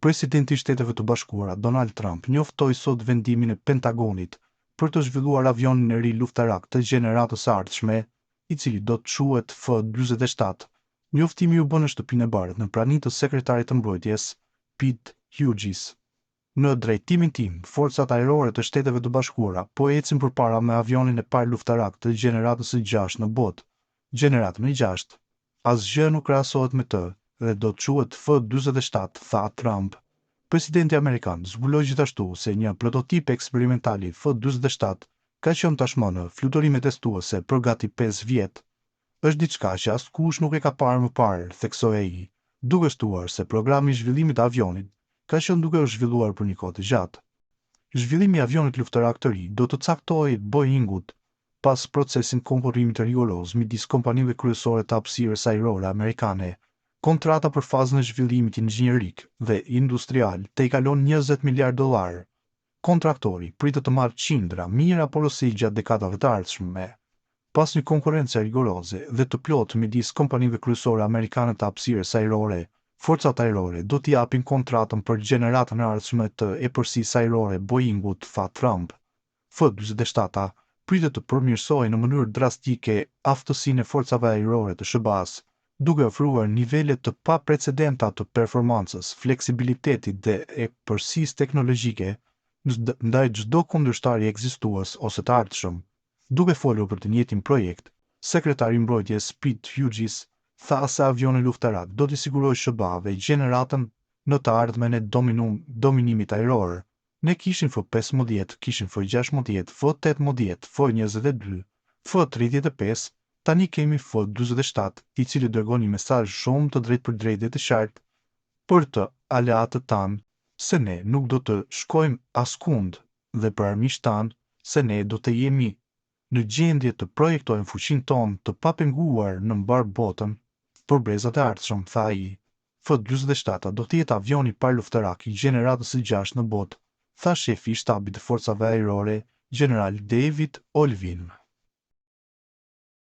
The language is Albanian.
Presidenti i Shteteve të Bashkuara, Donald Trump, njoftoi sot vendimin e Pentagonit për të zhvilluar avionin e ri luftarak të gjeneratës së ardhshme, i cili do të quhet F-47. Njoftimi u bë në Shtëpinë e Bardhë në praninë të Sekretarit të Mbrojtjes, Pete Hughes. Në drejtimin tim, forcat ajrore të Shteteve të Bashkuara po ecin përpara me avionin e parë luftarak të gjeneratës së 6 në botë. Gjeneratën e 6. Asgjë nuk krahasohet me të dhe do të quhet F-47, tha Trump. Presidenti amerikan zbuloi gjithashtu se një prototip eksperimental i F-47 ka qenë tashmë në fluturime testuese për gati 5 vjet. Është diçka që askush nuk e ka parë më parë, theksoi ai, duke shtuar se programi i zhvillimit të avionit ka qenë duke u zhvilluar për një kohë të gjatë. Zhvillimi i avionit luftarak të ri do të caktojë Boeingut pas procesin konkurrimit të rigoroz midis kompanive kryesore të hapësirës ajrore amerikane. Kontrata për fazën e zhvillimit inxhinierik dhe industrial të i kalon $20 miliard. Kontraktori pritet të marrë qindra mijëra porosi gjatë dekadave të ardhshme. Pas një konkurrence rigoroze dhe të plotë midis kompanive kryesore amerikane të hapësirës ajrore, forcat ajrore do t'i japin kontratën për gjeneratën e ardhshme të epërsisë ajrore Boeingut, tha Trump. F-47 pritet të përmirësojë në mënyrë drastike aftësinë e forcave ajrore të SBA-s, duke ofruar nivele të paprecedenta të performancës, fleksibilitetit dhe epërsisë teknologjike ndaj çdo kundërshtari ekzistues ose të ardhshëm. Duke folur për të njëjtin projekt, sekretari i mbrojtjes Pete Hughes tha se avioni luftarak do t'i sigurojë SBA-ve gjeneratën në të ardhmen e dominimit ajror. Ne kishin F-15, kishin F-16, F-18, F-22, F-35, tani kemi F-47, i cili dërgon një mesazh shumë të drejtpërdrejtë dhe të qartë për të aleatët tanë se ne nuk do të shkojmë askund dhe për armiqtë tanë se ne do të jemi në gjendje të projektojmë fuqinë tonë të papenguar në mbar botën për brezat e ardhshëm, tha ai. F-47 do të jetë avioni i parë luftarak i gjeneratës së 6 në botë, tha shefi i shtabit të forcave ajrore, General David Olvin.